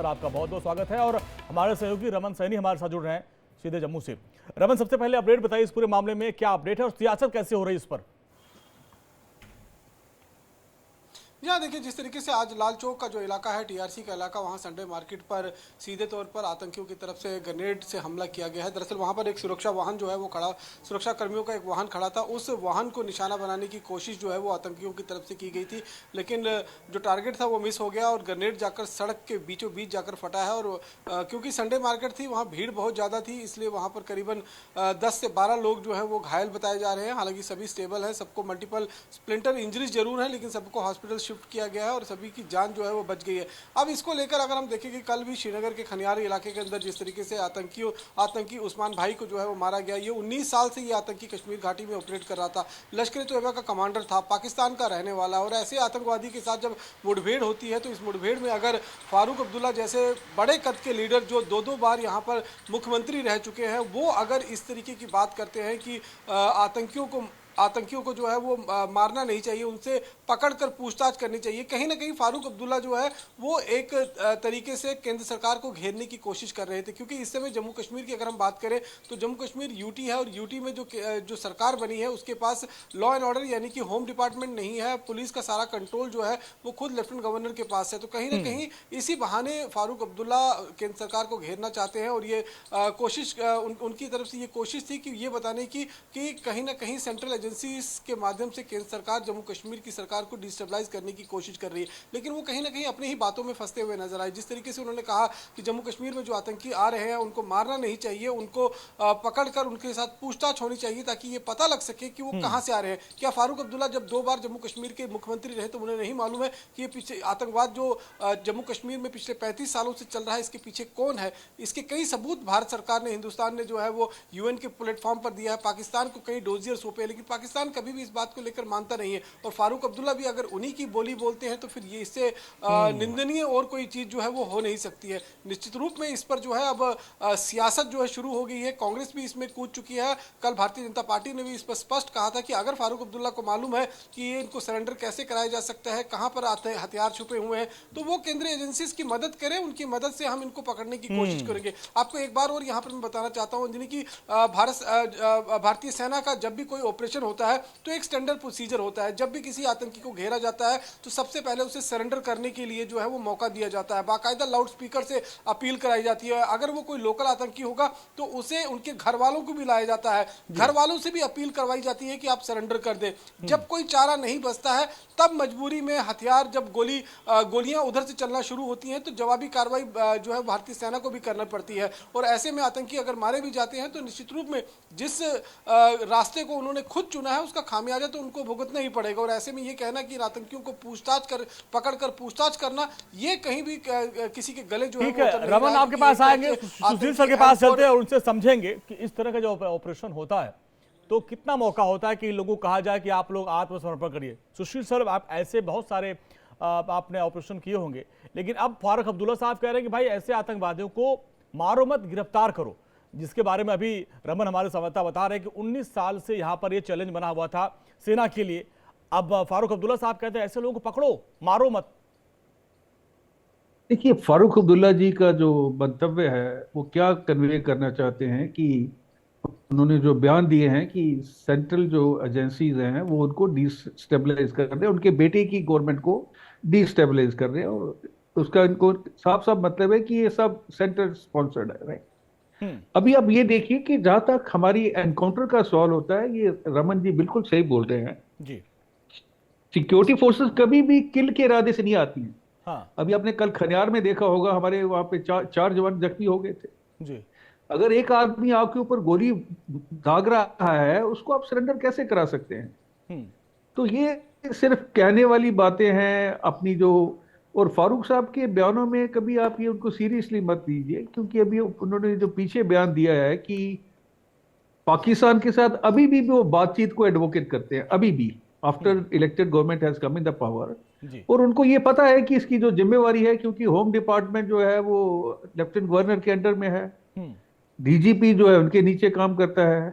पर आपका बहुत बहुत स्वागत है। और हमारे सहयोगी रमन सैनी हमारे साथ जुड़ रहे हैं सीधे जम्मू से। रमन, सबसे पहले अपडेट बताइए इस पूरे मामले में, क्या अपडेट है और सियासत कैसे हो रही है इस पर? यहाँ देखिए, जिस तरीके से आज लाल चौक का जो इलाका है, टीआरसी का इलाका, वहाँ संडे मार्केट पर सीधे तौर पर आतंकियों की तरफ से ग्रेनेड से हमला किया गया है। दरअसल वहाँ पर एक सुरक्षा वाहन जो है वो खड़ा, सुरक्षा कर्मियों का एक वाहन खड़ा था, उस वाहन को निशाना बनाने की कोशिश जो है वो आतंकियों की तरफ से की गई थी, लेकिन जो टारगेट था वो मिस हो गया और ग्रेनेड जाकर सड़क के बीचों बीच जाकर फटा है। और क्योंकि संडे मार्केट थी, वहाँ भीड़ बहुत ज़्यादा थी, इसलिए वहाँ पर करीबन 10 से 12 लोग जो है वो घायल बताए जा रहे हैं। हालांकि सभी स्टेबल है, सबको मल्टीपल स्प्लिंटर इंजरीज जरूर है, लेकिन सबको हॉस्पिटल शिफ्ट किया गया है और सभी की जान जो है वो बच गई है। अब इसको लेकर अगर हम देखें कि कल भी श्रीनगर के खनियार इलाके के अंदर जिस तरीके से आतंकी उस्मान भाई को जो है वो मारा गया, ये 19 साल से ये आतंकी कश्मीर घाटी में ऑपरेट कर रहा था, लश्कर तोयबा का कमांडर था, पाकिस्तान का रहने वाला। और ऐसे आतंकवादी के साथ जब मुठभेड़ होती है तो इस मुठभेड़ में अगर फारूक अब्दुल्ला जैसे बड़े कद के लीडर जो दो बार यहाँ पर मुख्यमंत्री रह चुके हैं, वो अगर इस तरीके की बात करते हैं कि आतंकियों को जो है वो मारना नहीं चाहिए, उनसे पकड़कर पूछताछ करनी चाहिए, कहीं ना कहीं फारूक अब्दुल्ला जो है वो एक तरीके से केंद्र सरकार को घेरने की कोशिश कर रहे थे। क्योंकि इस समय जम्मू कश्मीर की अगर हम बात करें तो जम्मू कश्मीर यूटी है और यूटी में जो सरकार बनी है उसके पास लॉ एंड ऑर्डर यानी कि होम डिपार्टमेंट नहीं है, पुलिस का सारा कंट्रोल जो है वो खुद लेफ्टिनेंट गवर्नर के पास है। तो कहीं ना कहीं इसी बहाने फारूक अब्दुल्ला केंद्र सरकार को घेरना चाहते हैं और ये कोशिश उनकी तरफ से ये कोशिश थी कि ये बताने की कि कहीं ना कहीं सेंट्रल के माध्यम से केंद्र सरकार जम्मू कश्मीर की सरकार को डिस्टेबलाइज करने की कोशिश कर रही है। लेकिन वो कहीं ना कहीं अपनी ही बातों में फंसते हुए नजर आए। जिस तरीके से उन्होंने कहा कि जम्मू कश्मीर में जो आतंकी आ रहे हैं उनको मारना नहीं चाहिए, उनको पकड़कर उनके साथ पूछताछ होनी चाहिए ताकि ये पता लग सके कि वो कहां से आ रहे हैं। क्या फारूक अब्दुल्ला जब 2 बार जम्मू कश्मीर के मुख्यमंत्री रहे तो उन्हें नहीं मालूम है कि ये पीछे आतंकवाद जो जम्मू कश्मीर में पिछले 35 सालों से चल रहा है, इसके पीछे कौन है? इसके कई सबूत भारत सरकार ने, हिंदुस्तान ने जो है वो यूएन के प्लेटफॉर्म पर दिया है, पाकिस्तान को कई डोजियर सौंपे हैं, लेकिन पाकिस्तान कभी भी इस बात को लेकर मानता नहीं है। और फारूक अब्दुल्ला भी अगर उन्हीं की बोली बोलते हैं तो फिर ये इससे निंदनीय और कोई चीज जो है वो हो नहीं सकती है। निश्चित रूप में इस पर जो है अब सियासत जो है शुरू हो गई है। कांग्रेस भी इसमें कूद चुकी है। कल भारतीय जनता पार्टी ने भी इस पर स्पष्ट कहा था कि अगर फारूक अब्दुल्ला को मालूम है कि ये इनको सरेंडर कैसे कराया जा सकता है, कहां पर हथियार छुपे हुए हैं, तो वो केंद्रीय एजेंसीज की मदद करें, उनकी मदद से हम इनको पकड़ने की कोशिश करेंगे। आपको एक बार और यहाँ पर मैं बताना चाहता हूँ कि भारतीय सेना का जब भी कोई ऑपरेशन होता है तो एक स्टैंडर्ड प्रोसीजर होता है। जब भी किसी आतंकी को घेरा जाता है तो सबसे पहले उसे सरेंडर करने के लिए जो है वो मौका दिया जाता है, बाकायदा लाउड स्पीकर से अपील कराई जाती है। अगर वो कोई लोकल आतंकी होगा तो उसे उनके घर वालों को भी लाया जाता है, घर वालों से भी अपील करवाई जाती है कि आप सरेंडर कर दें। जब कोई चारा नहीं बचता है तब मजबूरी में हथियार, जब गोलियां उधर से चलना शुरू होती हैं तो जवाबी कार्रवाई जो है भारतीय सेना को भी करना पड़ती है। और ऐसे में आतंकी अगर मारे भी जाते हैं तो निश्चित रूप में जिस रास्ते को उन्होंने खुद चुना है उसका खामियाजा तो उनको भुगतना ही पड़ेगा। और ऐसे में ये कहना कि आतंकियों को पकड़कर पूछताछ करना, ये कहीं भी किसी के गले जो है। रमन, आपके पास आएंगे, सुशील सर के पास चलते हैं और उनसे समझेंगे कि इस तरह का जो ऑपरेशन होता है तो कितना मौका होता है कि लोगों को कहा जाए कि आप लोग आत्मसमर्पण करिए। सुशील सर, आप ऐसे बहुत सारे आपने ऑपरेशन किए होंगे, लेकिन अब फारूक अब्दुल्ला साहब कह रहे हैं कि भाई ऐसे आतंकवादियों को मारो मत, गिरफ्तार करो, जिसके बारे में अभी रमन हमारे संवाददाता बता रहे हैं कि 19 साल से यहां पर यह चैलेंज बना हुआ था सेना के लिए। अब फारूक अब्दुल्ला साहब कहते हैं ऐसे लोगों को पकड़ो, मारो मत। देखिए, फारूक अब्दुल्ला जी का जो मंतव्य है वो क्या कन्वे करना चाहते हैं कि उन्होंने जो बयान दिए हैं कि सेंट्रल जो एजेंसीज हैं वो उनको डिस्टेबलाइज कर रहे हैं, उनके बेटे की गवर्नमेंट को डिस्टेबलाइज कर रहे हैं। और उसका इनको साफ साफ मतलब है कि ये सब सेंटर स्पॉन्सर्ड है, राइट। अभी आप ये देखिए कि जहां तक हमारी एनकाउंटर का सवाल होता है, ये रमन जी बिल्कुल सही बोल रहे हैं जी। सिक्योरिटी फोर्सेस कभी भी किल के इरादे से नहीं आती हैं। हाँ। अभी आपने कल खनियार में देखा होगा, हमारे वहां पे चार जवान जख्मी हो गए थे जी। अगर एक आदमी आपके ऊपर गोली दाग रहा है उसको आप सरेंडर कैसे करा सकते हैं? तो ये सिर्फ कहने वाली बातें हैं अपनी जो। और फारूक साहब के बयानों में कभी आप ये उनको सीरियसली मत लीजिए, क्योंकि अभी उन्होंने जो पीछे बयान दिया है कि पाकिस्तान के साथ अभी भी वो बातचीत को एडवोकेट करते हैं, अभी भी after elected government has come in the power. और उनको ये पता है कि इसकी जो जिम्मेवारी है, क्योंकि होम डिपार्टमेंट जो है वो लेफ्टिनेंट गवर्नर के अंडर में है, डीजीपी जो है उनके नीचे काम करता है,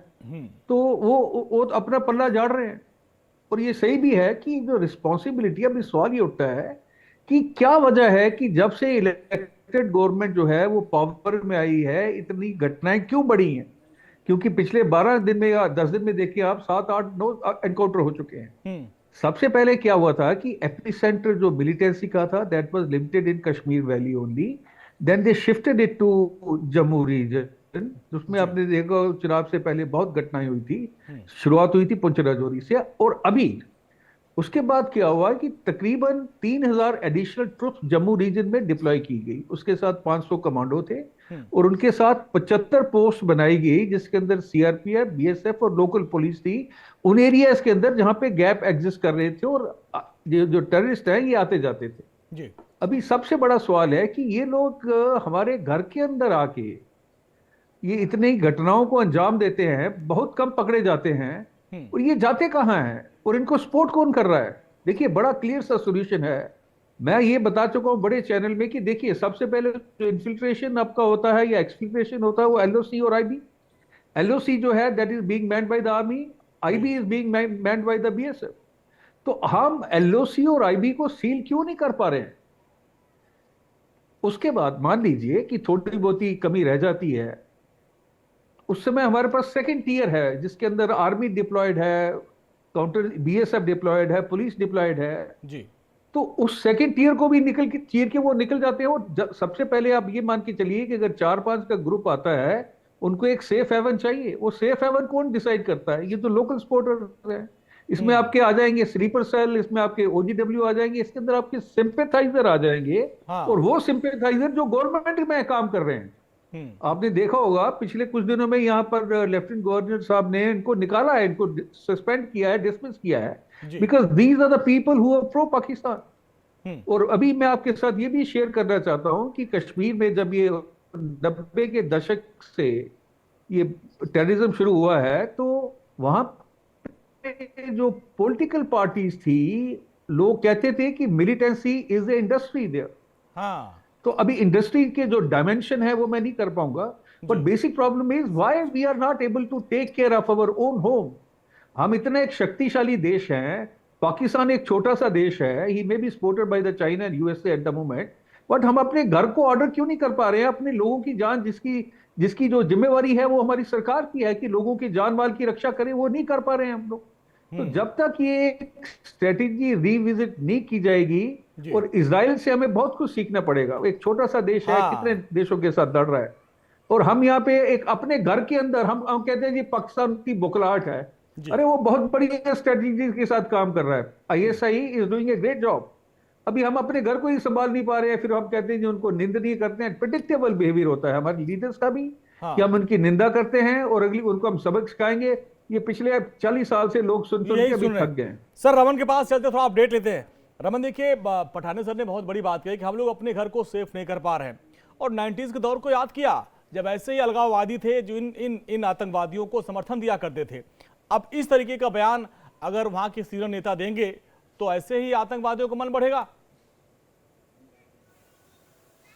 तो वो अपना पल्ला झाड़ रहे हैं। और ये सही भी है कि जो रिस्पॉन्सिबिलिटी, अभी सवाल ये उठता है कि क्या वजह है कि जब से इलेक्टेड इलेक्टेड गवर्नमेंट जो है वो पावर में आई है, इतनी घटनाएं क्यों बढ़ी हैं? क्योंकि पिछले 12 दिन में या 10 दिन में देखिए आप 7 8 9 एनकाउंटर हो चुके हैं। सबसे पहले क्या हुआ था कि एपिसेंटर जो मिलिटेंसी का था that was limited in Kashmir valley only, then they shifted it to Jammu region, जिसमें आपने देखा चुनाव से पहले बहुत घटनाएं हुई थी। शुरुआत हुई थी पुंछ राजौरी से, और अभी उसके बाद क्या हुआ कि तकरीबन 3000 एडिशनल ट्रुप्स जम्मू रीजन में डिप्लॉय की गई, उसके साथ 500 कमांडो थे और उनके साथ 75 पोस्ट बनाई गई जिसके अंदर सीआरपीएफ, बीएसएफ और लोकल पुलिस थी उन एरियाज के अंदर जहां पे गैप एग्जिस्ट कर रहे थे और जो टेररिस्ट हैं ये आते जाते थे जी। अभी सबसे बड़ा सवाल है कि ये लोग हमारे घर के अंदर आके ये इतनी घटनाओं को अंजाम देते हैं, बहुत कम पकड़े जाते हैं और ये जाते कहाँ हैं और इनको सपोर्ट कौन कर रहा है? देखिए बड़ा क्लियर सा सॉल्यूशन है। मैं ये बता चुका हूं बड़े चैनल में कि देखिए सबसे पहले जो इन्फिल्ट्रेशन आपका होता है या एक्सफिल्ट्रेशन होता है वो एलओसी और आईबी। एलओसी जो है that is being manned by the army, IB is being manned by the BSF. तो हम एलओसी और आईबी को सील क्यों नहीं कर पा रहे हैं? उसके बाद मान लीजिए कि थोड़ी बहुत ही कमी रह जाती है, उस समय हमारे पास सेकंड टियर है जिसके अंदर आर्मी डिप्लॉयड है, काउंटर बीएसएफ डिप्लॉयड है, पुलिस डिप्लॉयड है जी। तो उस सेकंड टियर को भी चीर के वो निकल जाते हैं। और सबसे पहले आप ये मान के चलिए कि अगर 4-5 का ग्रुप आता है उनको एक सेफ हेवन चाहिए। वो सेफ हेवन कौन डिसाइड करता है? ये तो लोकल सपोर्टर्स है। इसमें आपके आ जाएंगे स्लीपर सेल, इसमें आपके ओजीडब्ल्यू आ जाएंगे, इसके अंदर आपके सिंपैथाइजर आ जाएंगे। हाँ। और वो सिंपैथाइजर जो गवर्नमेंट में काम कर रहे हैं। आपने देखा होगा पिछले कुछ दिनों में यहाँ पर लेफ्टिनेंट गवर्नर साहब ने इनको निकाला है, इनको सस्पेंड किया है, डिसमिस किया है, because these are the people who are pro Pakistan. और अभी मैं आपके साथ ये भी शेयर करना चाहता हूं कि कश्मीर में जब ये 90 के दशक से ये टेररिज्म शुरू हुआ है तो वहां पे जो पॉलिटिकल पार्टीज थी, लोग कहते थे कि militancy is a industry there. हाँ। तो अभी इंडस्ट्री के जो डायमेंशन है वो मैं नहीं कर पाऊंगा, but basic problem is why we are not able to take care of our own home. हम इतना एक शक्तिशाली देश हैं, पाकिस्तान एक छोटा सा देश है, he may be supported by the China and USA at the moment, but हम अपने घर को ऑर्डर क्यों नहीं कर पा रहे हैं? अपने लोगों की जान जिसकी जो जिम्मेवारी है वो हमारी सरकार की है कि लोगों की जान माल की रक्षा करें, वो नहीं कर पा रहे हैं हम लोग। तो जब तक ये स्ट्रेटेजी रिविजिट नहीं की जाएगी, और इजराइल से हमें बहुत कुछ सीखना पड़ेगा। एक छोटा सा देश है, कितने देशों के साथ लड़ रहा है, और हम यहाँ पे एक अपने घर के अंदर हम कहते हैं जी पाकिस्तान की बुखलाहट है। अरे वो बहुत बड़ी स्ट्रेटेजी के साथ काम कर रहा है। ISI is doing a great job. अभी हम अपने घर को ही संभाल नहीं पा रहे हैं, फिर हम कहते हैं जी उनको निंदनीय करते हैं। प्रेडिक्टेबल बिहेवियर होता है हमारे लीडर्स का भी कि हम उनकी निंदा करते हैं और अगली उनको हम सबक सिखाएंगे। ये पिछले 40 साल से लोग सुन के अभी थक गए हैं। सर रमन के पास चलते थोड़ा अपडेट लेते हैं। रमन देखिए, पठाने सर ने बहुत बड़ी बात कही कि हम लोग अपने घर को सेफ नहीं कर पा रहे हैं, और 90s के दौर को याद किया जब ऐसे ही अलगाववादी थे जो इन आतंकवादियों को समर्थन दिया करते थे। अब इस तरीके का बयान अगर वहां के सीनियर नेता देंगे तो ऐसे ही आतंकवादियों का मन बढ़ेगा।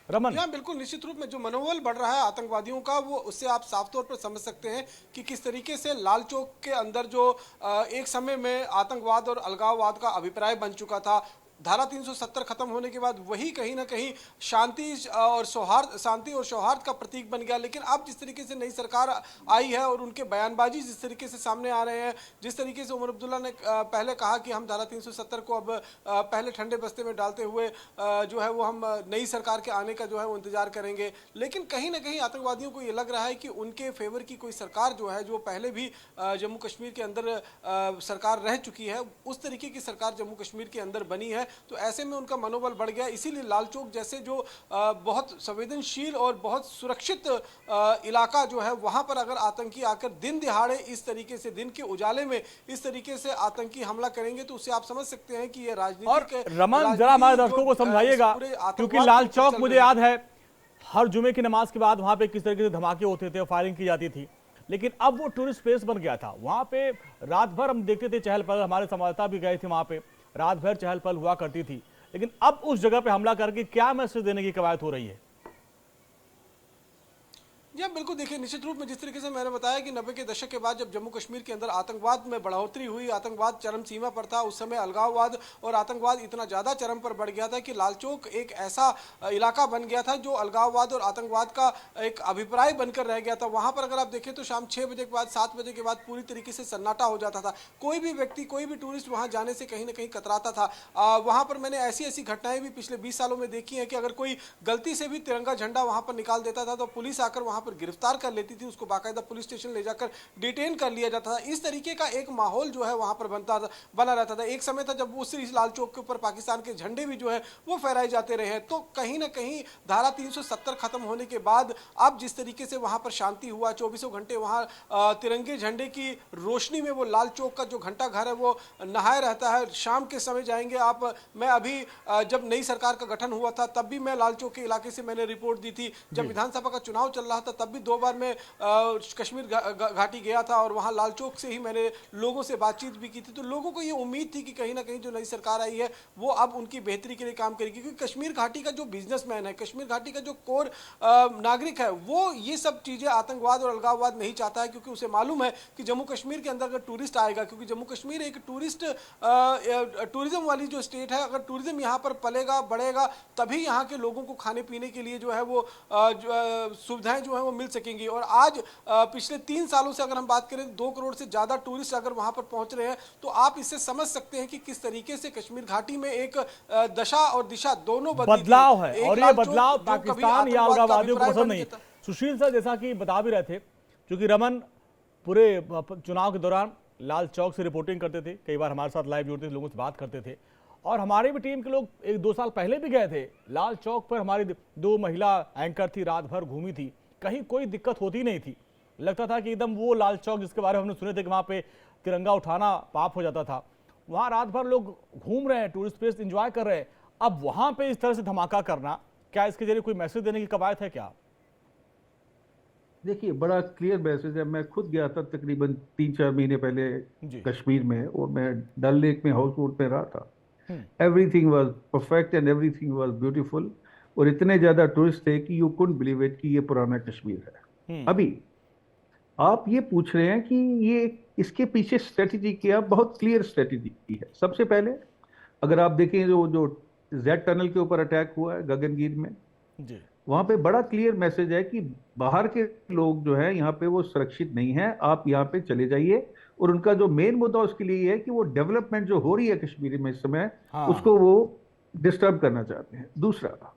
रमन, यहाँ बिल्कुल निश्चित रूप में जो मनोबल बढ़ रहा है आतंकवादियों का, वो उससे आप साफ तौर पर समझ सकते हैं कि किस तरीके से लाल चौक के अंदर जो एक समय में आतंकवाद और अलगाववाद का अभिप्राय बन चुका था, धारा 370 खत्म होने के बाद वही कहीं ना कहीं शांति और सौहार्द का प्रतीक बन गया। लेकिन अब जिस तरीके से नई सरकार आई है और उनके बयानबाजी जिस तरीके से सामने आ रहे हैं, जिस तरीके से उमर अब्दुल्ला ने पहले कहा कि हम धारा 370 को अब पहले ठंडे बस्ते में डालते हुए जो है वो हम नई सरकार के आने का जो है वो इंतजार करेंगे। लेकिन कहीं ना कहीं आतंकवादियों को ये लग रहा है कि उनके फेवर की कोई सरकार जो है, जो पहले भी जम्मू कश्मीर के अंदर सरकार रह चुकी है, उस तरीके की सरकार जम्मू कश्मीर के अंदर बनी है। तो ऐसे में उनका मनोबल बढ़ गया। इसीलिए लाल चौक जैसे जो बहुत संवेदनशील और बहुत सुरक्षित इलाका जो है, वहां पर अगर आतंकी आकर दिन दिहाड़े इस तरीके से, दिन के उजाले में इस तरीके से आतंकी हमला करेंगे, तो उससे आप समझ सकते हैं कि ये राजनीति। और रमन जरा हमारे दर्शकों को समझाइएगा, क्योंकि लाल चौक मुझे याद है हर जुमे की नमाज के बाद वहां पे किस तरीके से धमाके होते थे, फायरिंग की जाती थी, लेकिन अब वो टूरिस्ट प्लेस बन गया था। वहां पे रात भर हम देखते थे चहल पहल, हमारे संवाददाता भी गए थे वहां पे, रात भर चहल पहल हुआ करती थी। लेकिन अब उस जगह पे हमला करके क्या मैसेज देने की कवायद हो रही है? जी बिल्कुल, देखिए निश्चित रूप में जिस तरीके से मैंने बताया कि 90 के दशक के बाद जब जम्मू कश्मीर के अंदर आतंकवाद में बढ़ोतरी हुई, आतंकवाद चरम सीमा पर था, उस समय अलगाववाद और आतंकवाद इतना ज़्यादा चरम पर बढ़ गया था कि लाल चौक एक ऐसा इलाका बन गया था जो अलगाववाद और आतंकवाद का एक अभिप्राय बनकर रह गया था। वहाँ पर अगर आप देखें तो शाम 6 बजे के बाद, 7 बजे के बाद पूरी तरीके से सन्नाटा हो जाता था। कोई भी व्यक्ति, कोई भी टूरिस्ट वहाँ जाने से कहीं ना कहीं कतराता था। वहाँ पर मैंने ऐसी ऐसी घटनाएं भी पिछले 20 सालों में देखी हैं कि अगर कोई गलती से भी तिरंगा झंडा वहाँ पर निकाल देता था तो पुलिस आकर वहाँ पर गिरफ्तार कर लेती थी, उसको बाकायदा पुलिस स्टेशन ले जाकर डिटेन कर लिया जाता था। इस तरीके का एक माहौल जो है वहाँ पर बना रहता था। एक समय था जब उस लाल चौक के ऊपर पाकिस्तान के झंडे भी जो है वो फहराए जाते रहे हैं। तो कहीं ना कहीं धारा 370 खत्म होने के बाद अब जिस तरीके से वहाँ पर शांति हुआ, 24 घंटे वहाँ तिरंगे झंडे की रोशनी में वो लाल चौक का जो घंटा घर है वो नहाए रहता है। शाम के समय जाएंगे आप, मैं अभी जब नई सरकार का गठन हुआ था तब भी मैं लाल चौक के इलाके से मैंने रिपोर्ट दी थी। जब विधानसभा का चुनाव चल रहा था तब भी 2 बार मैं कश्मीर घाटी गया था और वहां लाल चौक से ही मैंने लोगों से बातचीत भी की थी। तो लोगों को ये उम्मीद थी कि कहीं ना कहीं जो नई सरकार आई है वो अब उनकी बेहतरी के लिए काम करेगी, क्योंकि कश्मीर घाटी का जो बिजनेसमैन है, कश्मीर घाटी का जो कोर नागरिक है, वो ये सब चीजें आतंकवाद और अलगाववाद नहीं चाहता है, क्योंकि उसे मालूम है कि जम्मू कश्मीर के अंदर अगर टूरिस्ट आएगा, क्योंकि जम्मू कश्मीर एक टूरिज्म वाली जो स्टेट है, अगर टूरिज्म यहाँ पर पलेगा बढ़ेगा तभी यहाँ के लोगों को खाने पीने के लिए जो है वो सुविधाएं जो है वो मिल सकेंगी। और आज पिछले 3 सालों से अगर हम बात करें 2 करोड़ से ज्यादा टूरिस्ट अगर वहां पर पहुंच रहे हैं तो आप इससे समझ सकते हैं कि किस तरीके से कश्मीर घाटी में एक दशा और दिशा दोनों बदलाव है। और ये बदलाव पाकिस्तान या अलगाववादियों को पसंद नहीं। सुशील सर, जैसा कि बता भी रहे थे, क्योंकि रमन पूरे चुनाव के दौरान लाल चौक से रिपोर्टिंग करते थे, कई बार हमारे साथ लाइव जुड़ते थे, लोगों से बात करते थे, और हमारी भी टीम के लोग 1-2 साल पहले भी गए थे लाल चौक पर। हमारी 2 महिला एंकर थी, रात भर घूमी थी, कहीं कोई दिक्कत होती नहीं थी। लगता था कि एकदम वो लाल चौक जिसके बारे में हमने सुने थे कि वहाँ पे तिरंगा उठाना पाप हो जाता था, वहाँ रात भर लोग घूम रहे हैं, टूरिस्ट प्लेस एंजॉय कर रहे हैं। अब वहाँ पे इस तरह से धमाका करना, क्या इसके जरिए कोई मैसेज देने की कवायद है क्या? देखिए, बड़ा क्लियर मैसेज है। मैं खुद गया था तकरीबन 3-4 महीने पहले कश्मीर में, और मैं डल लेक में हाउस बोट में रहा था। Everything was perfect and everything was beautiful, और इतने ज्यादा टूरिस्ट थे कि यू कुडंट बिलीव इट कि ये पुराना कश्मीर है। अभी आप ये पूछ रहे हैं कि ये इसके पीछे स्ट्रेटजी क्या? बहुत क्लियर स्ट्रेटजी है। सबसे पहले अगर आप देखें जो जेड टनल के ऊपर अटैक हुआ है गगनगीर में जी, वहां पे बड़ा क्लियर मैसेज है कि बाहर के लोग जो है यहाँ पे वो सुरक्षित नहीं है, आप यहाँ पे चले जाइए। और उनका जो मेन मुद्दा उसके लिए है कि वो डेवलपमेंट जो हो रही है कश्मीर में इस समय, उसको वो डिस्टर्ब करना चाहते हैं। दूसरा,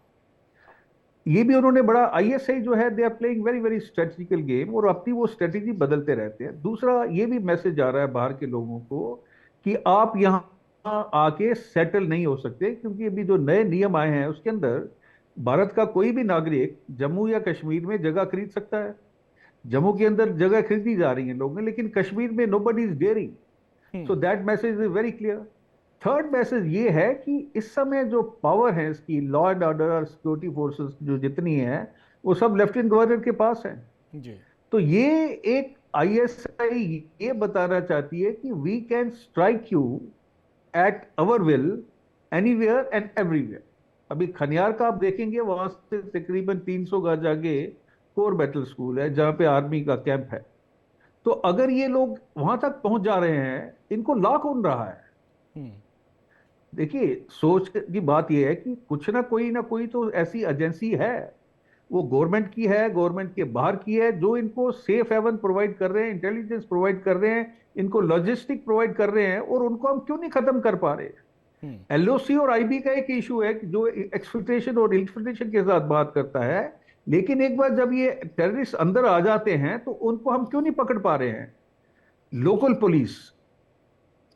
ये भी उन्होंने बड़ा, आईएसआई जो है they are playing very very strategical game, और अपनी वो स्ट्रेटेजी बदलते रहते हैं। दूसरा, ये भी मैसेज आ रहा है बाहर के लोगों को कि आप यहाँ आके सेटल नहीं हो सकते, क्योंकि अभी जो नए नियम आए हैं उसके अंदर भारत का कोई भी नागरिक जम्मू या कश्मीर में जगह खरीद सकता है। जम्मू के अंदर जगह खरीदी जा रही है लोगों ने, लेकिन कश्मीर में nobody is daring. So that message is very clear. Third message ये है कि इस समय जो पावर है इसकी, लॉ एंड ऑर्डर और सिक्योरिटी फोर्सेस जो जितनी है, वो सब लेफ्टिनेंट गवर्नर के पास है जी। तो ये एक आईएसआई ये बताना चाहती है कि we can strike you at our will anywhere and everywhere. अभी खनियार का आप देखेंगे, वहां से तकरीबन 300 गज आगे कोर बैटल स्कूल है जहां पे आर्मी का कैंप है। तो अगर ये लोग वहां तक पहुंच जा रहे हैं, इनको ला कौन रहा है? देखिए, सोच की बात यह है कि कुछ ना कोई तो ऐसी एजेंसी है, वो गवर्नमेंट की है, गवर्नमेंट के बाहर की है, जो इनको सेफ हेवन प्रोवाइड कर रहे हैं, इंटेलिजेंस प्रोवाइड कर रहे हैं, इनको लॉजिस्टिक प्रोवाइड कर रहे हैं, और उनको हम क्यों नहीं खत्म कर पा रहे? एलओसी और आईबी का एक इशू है जो एक्सफिल्ट्रेशन और इन्फिल्ट्रेशन के साथ बात करता है, लेकिन एक बार जब ये टेररिस्ट अंदर आ जाते हैं तो उनको हम क्यों नहीं पकड़ पा रहे हैं? लोकल पुलिस,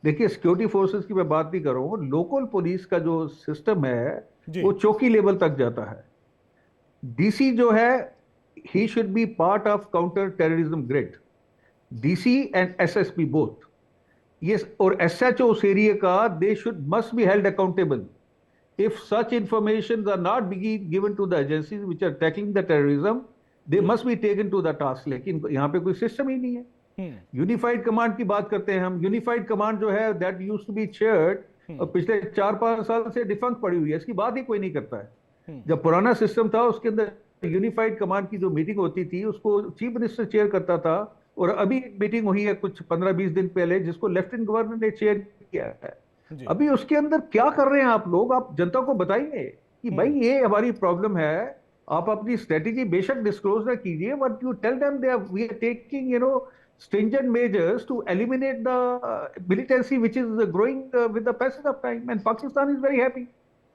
देखिए सिक्योरिटी फोर्सेस की मैं बात नहीं कर रहा हूं, लोकल पुलिस का जो सिस्टम है वो चौकी लेवल तक जाता है। डीसी जो है, he should be part of counter terrorism grid, DC and SSP both. Yes, और SHO उस एरिया का, they must be held accountable. If such informations are not being given to the agencies which are tackling the terrorism, they must be taken to the task. लेकिन यहाँ पे कोई system ही नहीं है। Unified command की बात करते हैं हम, यूनिफाइड कमांड जो है that used to be chaired, और पिछले 4-5 साल से डिफंक्ट पड़ी हुई है, इसकी बात ही कोई नहीं करता है। जब पुराना सिस्टम था उसके अंदर यूनिफाइड कमांड की जो मीटिंग होती थी उसको चीफ मिनिस्टर चेयर करता था, और अभी एक मीटिंग हुई है कुछ 15-20 दिन पहले जिसको लेफ्टिनेंट गवर्नर ने चेयर किया है। जी। अभी उसके अंदर क्या कर रहे हैं आप लोग? आप जनता को बताइए कि भाई ये हमारी प्रॉब्लम है। आप अपनी स्ट्रेटेजी बेशक डिस्क्लोज ना कीजिए, but you tell them they we are taking stringent measures to eliminate the militancy which is growing with the passage of time, and Pakistan is very happy.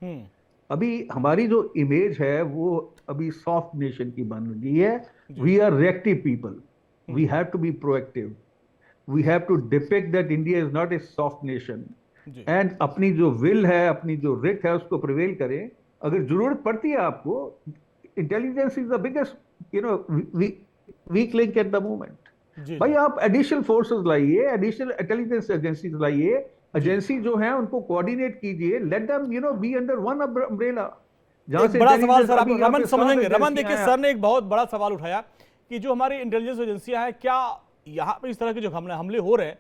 हम्म। अभी हमारी जो इमेज है वो अभी सॉफ्ट नेशन की बन गई है। जी। We are reactive people, we have to be proactive, we have to depict that India is not a soft nation, जी। एंड अपनी जो विल है, अपनी जो रिट है उसको प्रिवेल करें। अगर जरूरत पड़ती है आपको, intelligence is the biggest weak link at the moment. जी। भाई जी। आप एडिशनल फोर्सेस लाइए, एडिशनल इंटेलिजेंस एजेंसीज लाइए, जी। एजेंसी जो है उनको कोऑर्डिनेट कीजिए, let them be under one umbrella. जहां एक से बड़ा सवाल इंटेलिजेंस, सर, आप अभी यहाँ रमन पे 7 समझेंगे। रमन एजेंसियां देखिए, हैं। सर ने एक बहुत बड़ा सवाल उठाया कि जो हमारी इंटेलिजेंस एजेंसियां हैं, क्या यहाँ पे इस तरह के जो हमले हो रहे हैं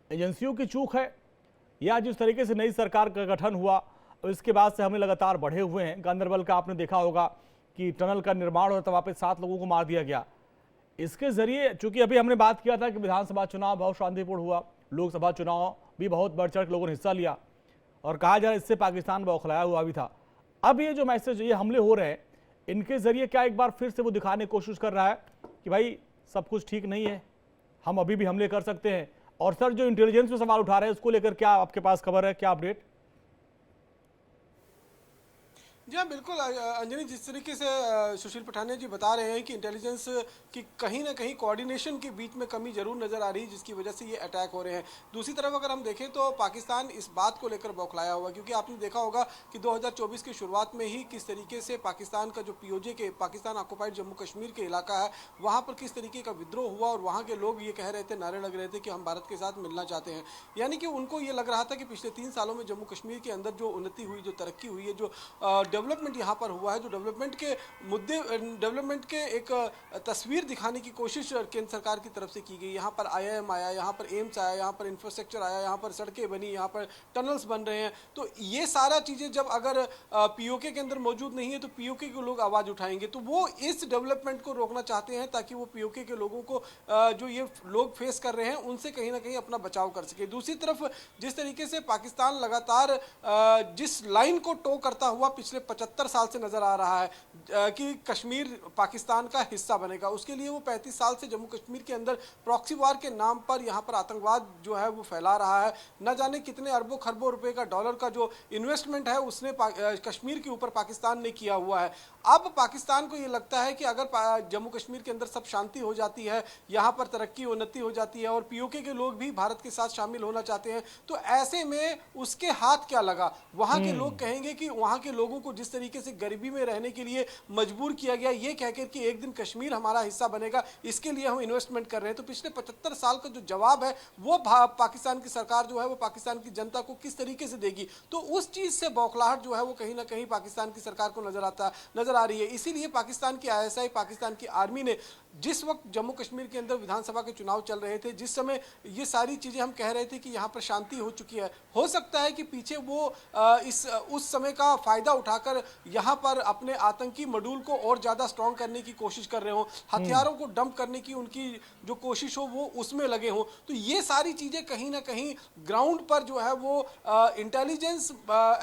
एजेंसियों की चूक है, या जिस तरीके से नई सरकार का गठन हुआ और इसके बाद से हमले लगातार बढ़े हुए हैं? गांधरबल का आपने देखा होगा कि टनल का निर्माण हो तो वहाँ पे 7 लोगों को मार दिया गया। इसके जरिए, चूंकि अभी हमने बात किया था कि विधानसभा चुनाव बहुत शांतिपूर्ण हुआ, लोकसभा चुनाव भी बहुत बढ़ चढ़ लोगों ने हिस्सा लिया और कहा जा रहा है इससे पाकिस्तान बौखलाया हुआ भी था। अब ये जो मैसेज, ये हमले हो रहे हैं, इनके जरिए क्या एक बार फिर से वो दिखाने की कोशिश कर रहा है कि भाई सब कुछ ठीक नहीं है, हम अभी भी हमले कर सकते हैं? और सर जो इंटेलिजेंस पे सवाल उठा रहे हैं उसको लेकर क्या आपके पास खबर है, क्या अपडेट? जी हाँ, बिल्कुल अंजनी, जिस तरीके से सुशील पठानिया जी बता रहे हैं कि इंटेलिजेंस की कहीं ना कहीं कोऑर्डिनेशन के बीच में कमी जरूर नज़र आ रही है जिसकी वजह से ये अटैक हो रहे हैं। दूसरी तरफ अगर हम देखें तो पाकिस्तान इस बात को लेकर बौखलाया हुआ, क्योंकि आपने देखा होगा कि 2024 की शुरुआत में ही किस तरीके से पाकिस्तान का जो पीओजे के पाकिस्तान ऑक्युपाइड जम्मू कश्मीर के इलाका है वहाँ पर किस तरीके का विद्रोह हुआ और वहाँ के लोग ये कह रहे थे, नारे लग रहे थे कि हम भारत के साथ मिलना चाहते हैं। यानी कि उनको ये लग रहा था कि पिछले 3 सालों में जम्मू कश्मीर के अंदर जो उन्नति हुई, जो तरक्की हुई है, जो डेवलपमेंट यहाँ पर हुआ है, जो डेवलपमेंट के मुद्दे, डेवलपमेंट के एक तस्वीर दिखाने की कोशिश केंद्र सरकार की तरफ से की गई। यहाँ पर IIM आया, यहाँ पर एम्स आया, यहाँ पर इंफ्रास्ट्रक्चर आया, यहाँ पर सड़कें बनी, यहाँ पर टनल्स बन रहे हैं। तो ये सारा चीज़ें जब अगर POK के अंदर मौजूद नहीं है तो POK के लोग आवाज़ उठाएंगे, तो वो इस डेवलपमेंट को रोकना चाहते हैं ताकि वो POK के लोगों को जो ये लोग फेस कर रहे हैं उनसे कहीं ना कहीं अपना बचाव कर सके। दूसरी तरफ जिस तरीके से पाकिस्तान लगातार जिस लाइन को टो करता हुआ पिछले 75 साल से नजर आ रहा है कि कश्मीर पाकिस्तान का हिस्सा बनेगा, उसके लिए वो 35 साल से जम्मू कश्मीर के अंदर प्रॉक्सी वार के नाम पर यहाँ पर आतंकवाद जो है वो फैला रहा है। न जाने कितने अरबों खरबों रुपए का, डॉलर का जो इन्वेस्टमेंट है उसने कश्मीर के ऊपर पाकिस्तान ने किया हुआ है। अब पाकिस्तान को ये लगता है कि अगर जम्मू कश्मीर के अंदर सब शांति हो जाती है, यहाँ पर तरक्की उन्नति हो जाती है और POK के लोग भी भारत के साथ शामिल होना चाहते हैं, तो ऐसे में उसके हाथ क्या लगा? वहाँ के लोग कहेंगे कि वहाँ के लोगों को जिस तरीके से गरीबी में रहने के लिए मजबूर किया गया, ये कहकर कि एक दिन कश्मीर हमारा हिस्सा बनेगा, इसके लिए हम इन्वेस्टमेंट कर रहे हैं, तो पिछले 75 साल का जो जवाब है वो पाकिस्तान की सरकार जो है वो पाकिस्तान की जनता को किस तरीके से देगी? तो उस चीज से बौखलाहट जो है वो कहीं ना कहीं पाकिस्तान की सरकार को नजर आ रही है। इसीलिए पाकिस्तान की ISI, पाकिस्तान की आर्मी ने जिस वक्त जम्मू कश्मीर के अंदर विधानसभा के चुनाव चल रहे थे, जिस समय ये सारी चीजें हम कह रहे थे कि यहाँ पर शांति हो चुकी है, हो सकता है कि पीछे वो उस समय का फायदा उठाकर यहाँ पर अपने आतंकी मॉड्यूल को और ज्यादा स्ट्रॉन्ग करने की कोशिश कर रहे हो, हथियारों को डंप करने की उनकी जो कोशिश हो वो उसमें लगे हो। तो ये सारी चीजें कहीं ना कहीं ग्राउंड पर जो है वो इंटेलिजेंस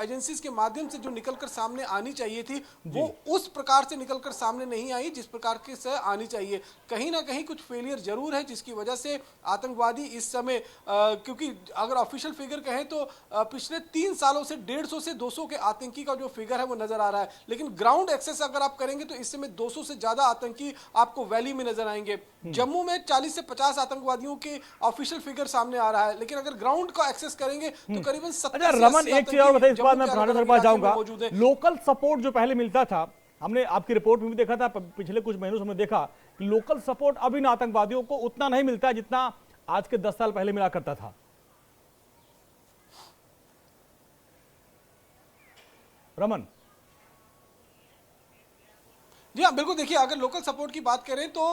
एजेंसीज के माध्यम से जो निकलकर सामने आनी चाहिए थी वो उस प्रकार से निकलकर सामने नहीं आई जिस प्रकार के से आनी चाहिए। कहीं ना कहीं कुछ फेलियर जरूर है जिसकी वजह से आतंकवादी इस समय क्योंकि अगर ऑफिशियल फिगर कहें तो पिछले 3 सालों से 150 से 200 के आतंकी का जो फिगर है वो नजर आ रहा है, लेकिन ग्राउंड एक्सेस अगर आप करेंगे तो इस समय 200 से ज्यादा आतंकी आपको वैली में नजर आएंगे। जम्मू में 40 से 50 आतंकवादियों के ऑफिशियल फिगर सामने आ रहा है, लेकिन अगर ग्राउंड का एक्सेस करेंगे तो करीबन 70 से रमन, एक चीज और बताइए, इस बात मैं पठान सर पास जाऊंगा। लोकल सपोर्ट जो पहले मिलता था, हमने आपकी रिपोर्ट में भी देखा था, पिछले कुछ महीनों से हमने देखा कि लोकल सपोर्ट अब इन आतंकवादियों को उतना नहीं मिलता है जितना आज के 10 साल पहले मिला करता था। रमन, जी हाँ, बिल्कुल। देखिए, अगर लोकल सपोर्ट की बात करें तो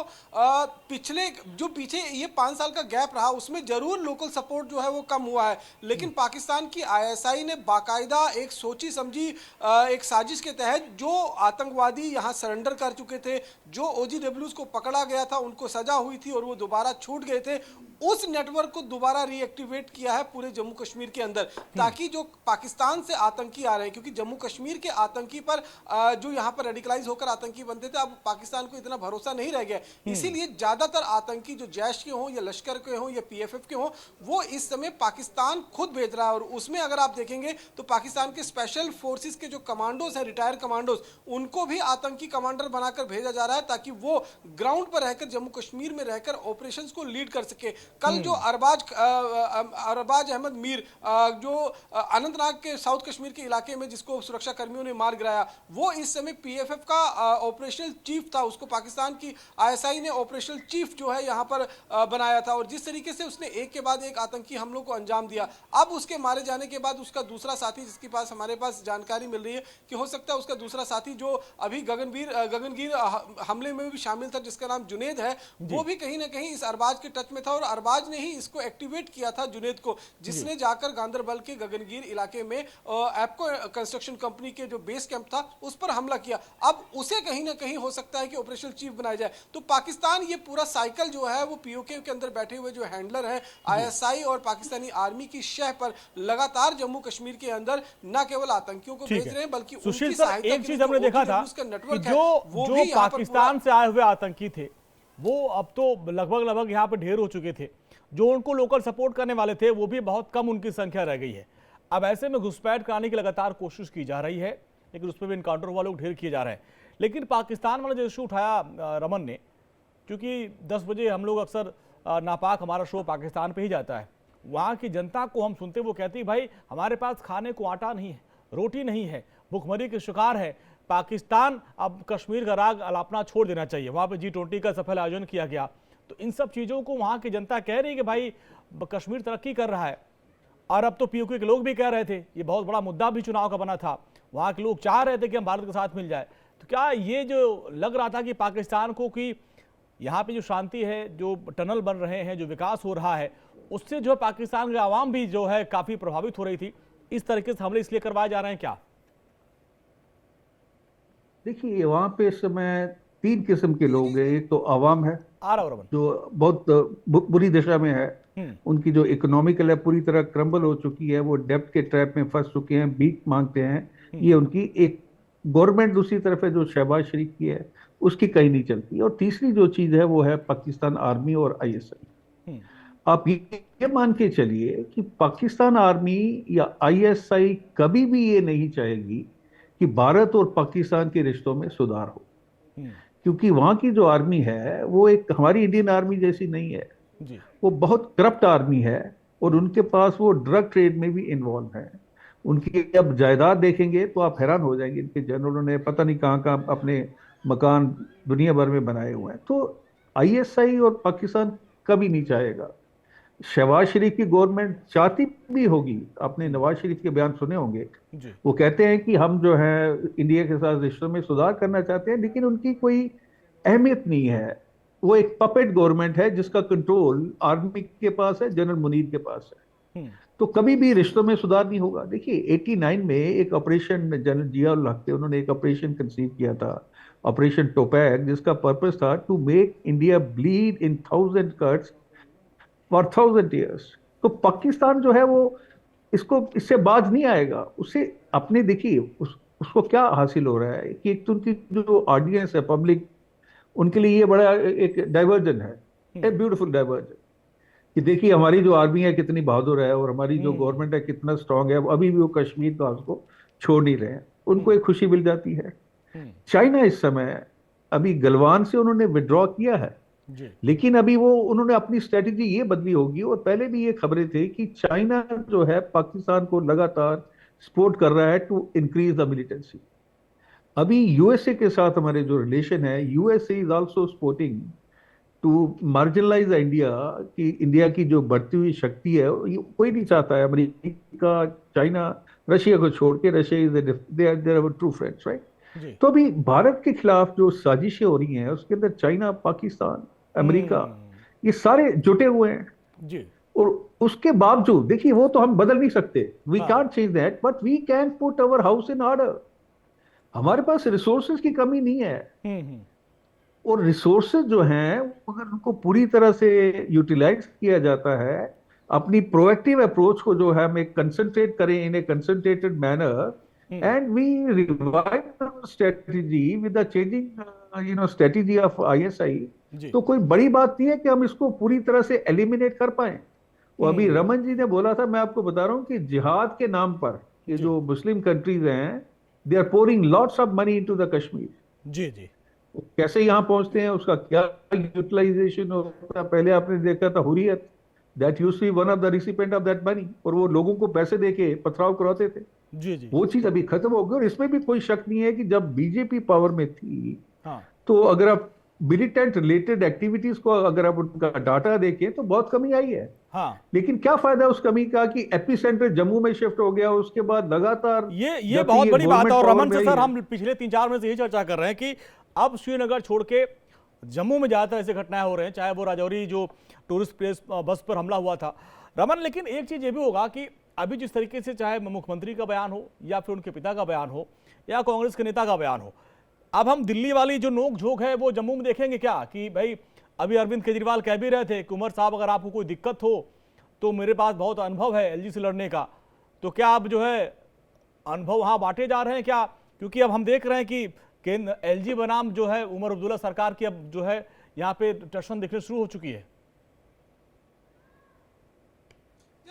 पिछले जो पीछे ये 5 साल का गैप रहा उसमें जरूर लोकल सपोर्ट जो है वो कम हुआ है, लेकिन पाकिस्तान की आईएसआई ने बाकायदा एक सोची समझी एक साजिश के तहत जो आतंकवादी यहाँ सरेंडर कर चुके थे, जो ओजीडब्ल्यूज को पकड़ा गया था, उनको सजा हुई थी और वो दोबारा छूट गए थे, उस नेटवर्क को दोबारा रीएक्टिवेट किया है पूरे जम्मू कश्मीर के अंदर, ताकि जो पाकिस्तान से आतंकी आ रहे हैं, क्योंकि जम्मू कश्मीर के आतंकी पर जो यहाँ पर रेडिकलाइज होकर आतंकी बनते थे, अब पाकिस्तान को इतना भरोसा नहीं रह गया। इसीलिए ज्यादातर आतंकी जो जैश के हों या लश्कर के हों या पीएफएफ के हों, वो इस समय पाकिस्तान खुद भेज रहा है। और उसमें अगर आप देखेंगे तो पाकिस्तान के स्पेशल फोर्सेस के जो कमांडोज हैं, रिटायर्ड कमांडोज, उनको भी आतंकी कमांडर बनाकर भेजा जा रहा है, ताकि वो ग्राउंड पर रहकर जम्मू कश्मीर में रहकर ऑपरेशंस को लीड कर सके। कल जो अरबाज अहमद मीर जो अनंतनाग के साउथ कश्मीर के इलाके में जिसको सुरक्षा कर्मियों ने मार गिराया, वो इस समय पीएफएफ का ऑपरेशनल चीफ था। उसको पाकिस्तान की आईएसआई ने ऑपरेशनल चीफ जो है यहाँ पर बनाया था, और जिस तरीके से उसने एक के बाद एक आतंकी हमलों को अंजाम दिया, अब उसके मारे जाने के बाद उसका दूसरा साथी, जिसके पास हमारे पास जानकारी मिल रही है कि हो सकता है उसका दूसरा साथी जो अभी गगनगीर हमले में भी शामिल था, जिसका नाम जुनेद है, वो भी कहीं ना कहीं इस अरबाज के टच में था, और अरबाज ने ही इसको एक्टिवेट किया था जुनेद को, जिसने जाकर गांदरबल के गगनगीर इलाके में एप्को कंस्ट्रक्शन कंपनी के जो बेस कैंप था उस पर हमला किया। अब उसे कहीं ना कहीं हो सकता है कि ऑपरेशनल चीफ बनाया जाए। तो पाकिस्तान ये पूरा साइकिल जो है वो पीओके के अंदर बैठे हुए जो हैंडलर है आईएसआई और पाकिस्तानी आर्मी की शह पर लगातार जम्मू कश्मीर के अंदर न केवल आतंकियों को भेज रहे हैं, बल्कि सुशील सर, एक चीज हमने देखा था कि जो पाकिस्तान से आए हुए आतंकी थे वो अब तो लगभग यहाँ पे ढेर हो चुके थे, जो उनको लोकल सपोर्ट करने वाले थे वो भी बहुत कम उनकी संख्या रह गई है। अब ऐसे में घुसपैठ कराने की लगातार कोशिश की जा रही है, लेकिन उस पर भी इनकाउंटर वाले लोग ढेर किए जा रहे हैं। लेकिन पाकिस्तान वाला जो इशू उठाया रमन ने, क्योंकि 10 बजे हम लोग अक्सर नापाक हमारा शो पाकिस्तान पे ही जाता है, वहाँ की जनता को हम सुनते वो कहती भाई हमारे पास खाने को आटा नहीं है, रोटी नहीं है, भुखमरी के शिकार है, पाकिस्तान अब कश्मीर का राग अलापना छोड़ देना चाहिए। वहाँ पे G20 का सफल आयोजन किया गया, तो इन सब चीज़ों को वहाँ की जनता कह रही है कि भाई कश्मीर तरक्की कर रहा है, और अब तो पीओके के लोग भी कह रहे थे, ये बहुत बड़ा मुद्दा भी चुनाव का बना था, वहाँ के लोग चाह रहे थे कि हम भारत के साथ मिल जाए। तो क्या ये जो लग रहा था कि पाकिस्तान को कि यहाँ पे जो शांति है, जो टनल बन रहे हैं, जो विकास हो रहा है, उससे जो पाकिस्तान की आवाम भी जो है काफ़ी प्रभावित हो रही थी, इस तरीके से हमले इसलिए करवाए जा रहे हैं क्या? देखिए, वहाँ पे इस समय 3 किस्म के लोग हैं। एक तो आवाम है जो बहुत बुरी दिशा में है, उनकी जो इकोनॉमिकल है पूरी तरह क्रम्बल हो चुकी है, वो डेब्ट के ट्रैप में फंस चुके हैं, भीख मांगते हैं, ये उनकी एक गवर्नमेंट। दूसरी तरफ है जो शहबाज शरीफ की है, उसकी कहीं नहीं चलती। और तीसरी जो चीज है वो है पाकिस्तान आर्मी और आईएसआई। आप ये मान के चलिए कि पाकिस्तान आर्मी या आईएसआई कभी भी ये नहीं चाहेगी कि भारत और पाकिस्तान के रिश्तों में सुधार हो, क्योंकि वहां की जो आर्मी है वो एक हमारी इंडियन आर्मी जैसी नहीं है जी। वो बहुत करप्ट आर्मी है, और उनके पास वो ड्रग ट्रेड में भी इन्वॉल्व है। उनकी अब जायदाद देखेंगे तो आप हैरान हो जाएंगे, इनके जनरलों ने पता नहीं कहाँ कहाँ अपने मकान दुनिया भर में बनाए हुए हैं। तो आईएसआई और पाकिस्तान कभी नहीं चाहेगा। शहबाज शरीफ की गवर्नमेंट चाहती भी होगी, आपने नवाज शरीफ के बयान सुने होंगे, वो कहते हैं कि हम जो है इंडिया के साथ रिश्तों में सुधार करना चाहते हैं, लेकिन उनकी कोई अहमियत नहीं है। वो एक पपेट गवर्नमेंट है जिसका कंट्रोल आर्मी के पास है, जनरल मुनीर के पास है, तो कभी भी रिश्तों में सुधार नहीं होगा। देखिए 89 में एक ऑपरेशन जनरल जिया-उल हक थे, उन्होंने एक ऑपरेशन कंसीव किया था, ऑपरेशन टोपैक, जिसका पर्पस था to make India bleed in 1000 cuts for 1000 years. तो पाकिस्तान जो है वो इससे बाज नहीं आएगा। उसे अपने देखिए उसको क्या हासिल हो रहा है कि एक तो उनकी जो ऑडियंस है, पब्लिक, उनके लिए ये बड़ा एक डाइवर्जन है, एक ब्यूटीफुल डाइवर्जन, कि देखिए हमारी जो आर्मी है कितनी बहादुर है और हमारी जो गवर्नमेंट है कितना स्ट्रांग है, अभी भी वो कश्मीर का उसको छोड़ नहीं रहे हैं, उनको एक खुशी मिल जाती है। चाइना इस समय अभी गलवान से उन्होंने विड्रॉ किया है, लेकिन अभी वो उन्होंने अपनी स्ट्रेटेजी ये बदली होगी, और पहले भी ये खबरें थी कि चाइना जो है पाकिस्तान को लगातार सपोर्ट कर रहा है टू इंक्रीज द मिलिटेंसी। अभी यूएसए के साथ हमारे जो रिलेशन है, USA is also supporting to marginalize India, कि इंडिया की जो बढ़ती हुई शक्ति है कोई नहीं चाहता है, अमेरिका, चाइना, रशिया को छोड़ के, Russia is they are true friends, right. जी। तो अभी भारत के खिलाफ जो साजिशें हो रही हैं उसके अंदर चाइना, पाकिस्तान, अमेरिका, ये सारे जुटे हुए हैं। जी। और उसके बावजूद देखिए, वो तो हम बदल नहीं सकते, वी हाँ। Can't change that, but we can put our house in order. हमारे पास रिसोर्सेज की कमी नहीं है। हम्म। और रिसोर्सेज जो हैं, अगर उनको पूरी तरह से यूटिलाइज किया जाता है, अपनी प्रोएक्टिव अप्रोच को जो है हम एक कंसंट्रेट करें in a concentrated manner, hmm. And we revive strategy with the changing strategy of ISI, जी। तो कोई बड़ी बात नहीं है कि हम इसको पूरी तरह से एलिमिनेट कर पाए। वो अभी हम्म। रमन जी ने बोला था, मैं आपको बता रहा हूं कि जिहाद के नाम पर ये जी। जो मुस्लिम कंट्रीज हैं, they are pouring lots of money into the Kashmir. जी। जी। वो कैसे यहाँ पहुंचते हैं, उसका क्या यूटिलाइजेशन होता है, पहले आपने देखा था Hurriyat, that used to be one of the recipient of that money, और वो लोगों को पैसे देके पथराव करवाते थे। जी। जी। वो चीज अभी खत्म हो गई, और इसमें भी कोई शक नहीं है कि जब बीजेपी पावर में थी, हाँ। तो अगर आप मिलिटेंट रिलेटेड एक्टिविटीज को अगर आप उनका डाटा देखें तो बहुत कमी आई है। हाँ। लेकिन क्या फायदा उस कमी का कि एपी सेंटर जम्मू में शिफ्ट हो गया, उसके बाद लगातार ये जब से बहुत ये बड़ी बात है। गवर्नमेंट और पावर रमन में से आई सर है। हम पिछले 3-4 महीने से यही चर्चा कर रहे हैं कि अब श्रीनगर छोड़ के जम्मू में ज्यादातर ऐसे घटनाएं हो रहे हैं, चाहे वो राजौरी जो टूरिस्ट प्लेस बस पर हमला हुआ था रमन। लेकिन एक चीज ये भी होगा कि अभी जिस तरीके से चाहे मुख्यमंत्री का बयान हो या फिर उनके पिता का बयान हो या कांग्रेस के नेता का बयान हो, अब हम दिल्ली वाली जो नोक झोंक है वो जम्मू में देखेंगे क्या? कि भाई अभी अरविंद केजरीवाल कह भी रहे थे कि उमर साहब अगर आपको कोई दिक्कत हो तो मेरे पास बहुत अनुभव है एलजी से लड़ने का। तो क्या आप जो है अनुभव वहां बांटे जा रहे हैं क्या? क्योंकि अब हम देख रहे हैं कि एलजी बनाम जो है उमर अब्दुल्ला सरकार की अब जो है यहाँ पे टेंशन दिखने शुरू हो चुकी है।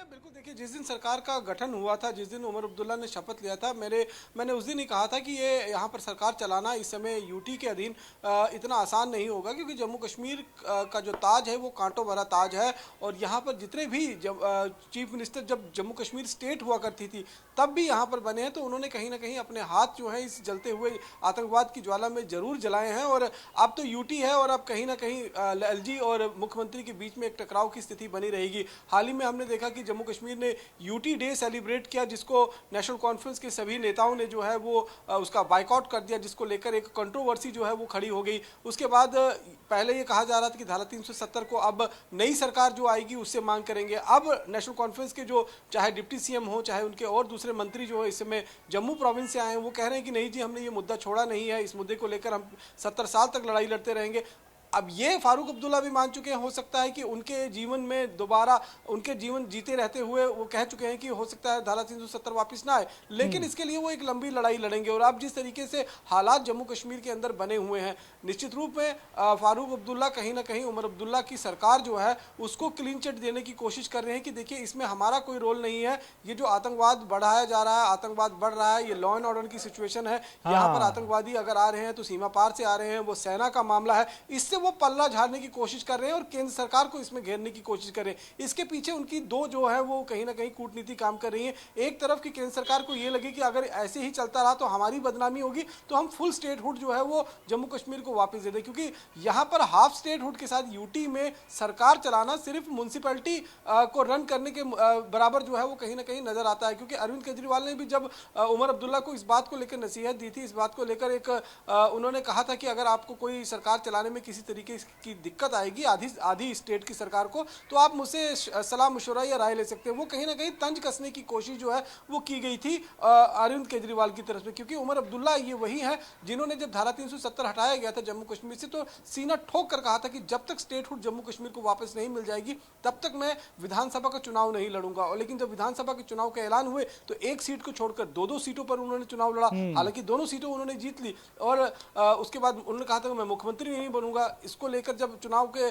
बिल्कुल, देखिए जिस दिन सरकार का गठन हुआ था, जिस दिन उमर अब्दुल्ला ने शपथ लिया था, मैंने उस दिन ही कहा था कि ये यहाँ पर सरकार चलाना इस समय यूटी के अधीन इतना आसान नहीं होगा, क्योंकि जम्मू कश्मीर का जो ताज है वो कांटों भरा ताज है। और यहाँ पर जितने भी चीफ मिनिस्टर जब जम्मू कश्मीर स्टेट हुआ करती थी तब भी यहाँ पर बने हैं, तो उन्होंने कहीं ना कहीं अपने हाथ जो है इस जलते हुए आतंकवाद की ज्वाला में जरूर जलाए हैं। और अब तो यूटी है और अब कहीं ना कहीं एलजी और मुख्यमंत्री के बीच में एक टकराव की स्थिति बनी रहेगी। हाल ही में हमने देखा कि जम्मू कश्मीर ने यूटी डे सेलिब्रेट किया, जिसको नेशनल कॉन्फ्रेंस के सभी नेताओं ने जो है वो उसका बाइकआउट कर दिया, जिसको लेकर एक कंट्रोवर्सी जो है वो खड़ी हो गई। उसके बाद पहले ये कहा जा रहा था कि धारा 370 को अब नई सरकार जो आएगी उससे मांग करेंगे। अब नेशनल कॉन्फ्रेंस के जो चाहे डिप्टी सीएम हो चाहे उनके और दूसरे मंत्री जो है इस समय जम्मू प्रोविंस से आए हैं, वो कह रहे हैं कि नहीं जी, हमने ये मुद्दा छोड़ा नहीं है, इस मुद्दे को लेकर हम 70 साल तक लड़ाई लड़ते रहेंगे। अब ये फारूक अब्दुल्ला भी मान चुके हैं, हो सकता है कि उनके जीवन में दोबारा उनके जीवन जीते रहते हुए वो कह चुके हैं कि हो सकता है धारा 370 वापस ना आए, लेकिन इसके लिए वो एक लंबी लड़ाई लड़ेंगे। और अब जिस तरीके से हालात जम्मू कश्मीर के अंदर बने हुए हैं, निश्चित रूप में फारूक अब्दुल्ला कहीं ना कहीं उमर अब्दुल्ला की सरकार जो है उसको क्लीन चिट देने की कोशिश कर रहे हैं कि देखिए इसमें हमारा कोई रोल नहीं है, ये जो आतंकवाद बढ़ाया जा रहा है, आतंकवाद बढ़ रहा है, ये लॉ एंड ऑर्डर की सिचुएशन है, यहाँ पर आतंकवादी अगर आ रहे हैं तो सीमा पार से आ रहे हैं, वो सेना का मामला है, इससे वो पल्ला झाड़ने की कोशिश कर रहे हैं और केंद्र सरकार को इसमें घेरने की कोशिश कर रहे हैं। इसके पीछे उनकी दो जो है वो कहीं ना कहीं कूटनीति काम कर रही है। एक तरफ की केंद्र सरकार को ये लगे कि अगर ऐसे ही चलता रहा तो हमारी बदनामी होगी, तो हम फुल स्टेटहुड जो है वो जम्मू कश्मीर को वापस दे दें, क्योंकि यहाँ पर हाफ स्टेटहुड के साथ यूटी में सरकार चलाना सिर्फ म्युनिसिपैलिटी को रन करने के बराबर जो है वो कहीं ना कहीं नजर आता है। क्योंकि अरविंद केजरीवाल ने भी जब उमर अब्दुल्ला को इस बात को लेकर नसीहत दी थी, इस बात को लेकर एक उन्होंने कहा था कि अगर आपको कोई सरकार चलाने में किसी तरीके की दिक्कत आएगी आधी स्टेट की सरकार को, तो आप मुझसे सलाह मशवरा या राय ले सकते हैं। वो कहीं ना कहीं तंज कसने की कोशिश जो है वो की गई थी अरविंद केजरीवाल की तरफ से, क्योंकि उमर अब्दुल्ला ये वही है जिन्होंने जब धारा 370 हटाया गया था जम्मू कश्मीर से तो सीना ठोक कर कहा था कि जब तक स्टेटहुड जम्मू कश्मीर को वापस नहीं मिल जाएगी तब तक मैं विधानसभा का चुनाव नहीं लड़ूंगा। और लेकिन जब विधानसभा के चुनाव का ऐलान हुए तो एक सीट को छोड़कर दो सीटों पर उन्होंने चुनाव लड़ा, हालांकि दोनों सीटों उन्होंने जीत ली। और उसके बाद उन्होंने कहा था मैं मुख्यमंत्री नहीं बनूंगा। इसको लेकर जब चुनाव के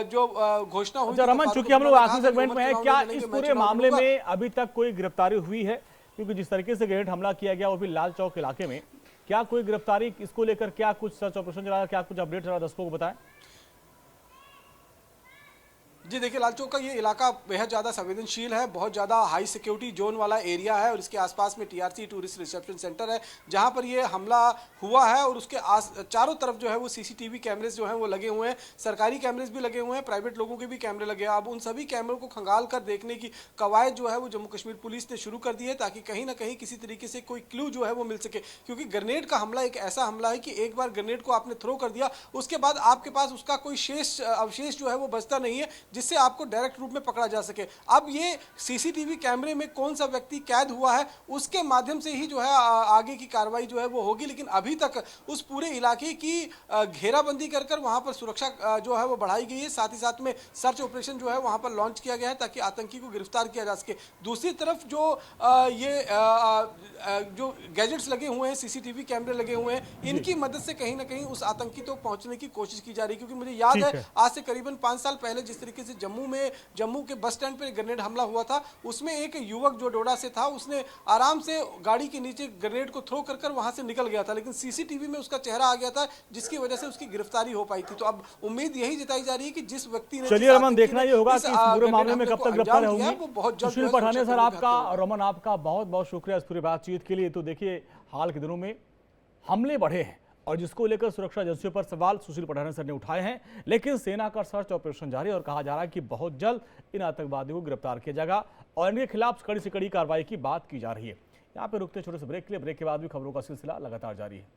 जो घोषणा हुई, रमन, चूंकि हम लोग आखिरी सेगमेंट में है, क्या इस पूरे मामले में अभी तक कोई गिरफ्तारी हुई है? क्योंकि जिस तरीके से ग्रेनेड हमला किया गया वो भी लाल चौक इलाके में, क्या कोई गिरफ्तारी इसको लेकर क्या कुछ सर्च ऑपरेशन चला, क्या कुछ अपडेट चला, दर्शकों को बताएं। जी देखिए, लाल चौक का ये इलाका बेहद ज़्यादा संवेदनशील है, बहुत ज़्यादा हाई सिक्योरिटी जोन वाला एरिया है और इसके आसपास में टीआरसी टूरिस्ट रिसेप्शन सेंटर है, जहां पर ये हमला हुआ है। और उसके चारों तरफ जो है वो सीसीटीवी कैमरेज जो हैं वो लगे हुए हैं, सरकारी कैमरेज भी लगे हुए हैं, प्राइवेट लोगों के भी कैमरे लगे हैं। अब उन सभी कैमरों को खंगाल कर देखने की कवायद जो है वो जम्मू कश्मीर पुलिस ने शुरू कर दी है, ताकि कहीं ना कहीं किसी तरीके से कोई क्लू जो है वो मिल सके। क्योंकि ग्रेनेड का हमला एक ऐसा हमला है कि एक बार ग्रेनेड को आपने थ्रो कर दिया, उसके बाद आपके पास उसका कोई अवशेष जो है वो बचता नहीं है जिससे आपको डायरेक्ट रूप में पकड़ा जा सके। अब ये सीसीटीवी कैमरे में कौन सा व्यक्ति कैद हुआ है, उसके माध्यम से ही जो है आगे की कार्रवाई जो है वो होगी। लेकिन अभी तक उस पूरे इलाके की घेराबंदी कर कर वहां पर सुरक्षा जो है वो बढ़ाई गई है। साथ ही साथ में सर्च ऑपरेशन जो है वहां पर लॉन्च किया गया है ताकि आतंकी को गिरफ्तार किया जा सके। दूसरी तरफ जो जो गैजेट्स लगे हुए हैं, सीसीटीवी कैमरे लगे हुए हैं, इनकी मदद से कहीं ना कहीं उस आतंकी तो पहुंचने की कोशिश की जा रही है। क्योंकि मुझे याद है आज से करीबन 5 साल पहले जिस तरीके से जम्मू के बस स्टैंड पर ग्रेनेड हमला हुआ था, उसमें एक युवक जो डोडा से था उसने आराम से गाड़ी के नीचे ग्रेनेड को थ्रो कर वहां से निकल गया था, लेकिन सीसीटीवी में उसका चेहरा आ गया था जिसकी वजह से उसकी गिरफ्तारी हो पाई थी। तो अब उम्मीद यही जताई जा रही है कि जिस व्यक्ति ने, चलिए रमन, देखना ये होगा कि इस पूरे मामले में कब तक गिरफ्तार होंगे। वो बहुत जल्द सुशील पठानिया सर आपका, रमन आपका बहुत बहुत शुक्रिया इस पूरी बातचीत के लिए। तो देखिए, हाल के दिनों में हमले बढ़े हैं और जिसको लेकर सुरक्षा एजेंसियों पर सवाल सुशील पठानिया सर ने उठाए हैं, लेकिन सेना का सर्च ऑपरेशन जारी और कहा जा रहा है कि बहुत जल्द इन आतंकवादियों को गिरफ्तार किया जाएगा और इनके खिलाफ कड़ी से कड़ी कार्रवाई की बात की जा रही है। यहाँ पे रुकते छोटे से ब्रेक के लिए, ब्रेक के बाद भी खबरों का सिलसिला लगातार जारी है।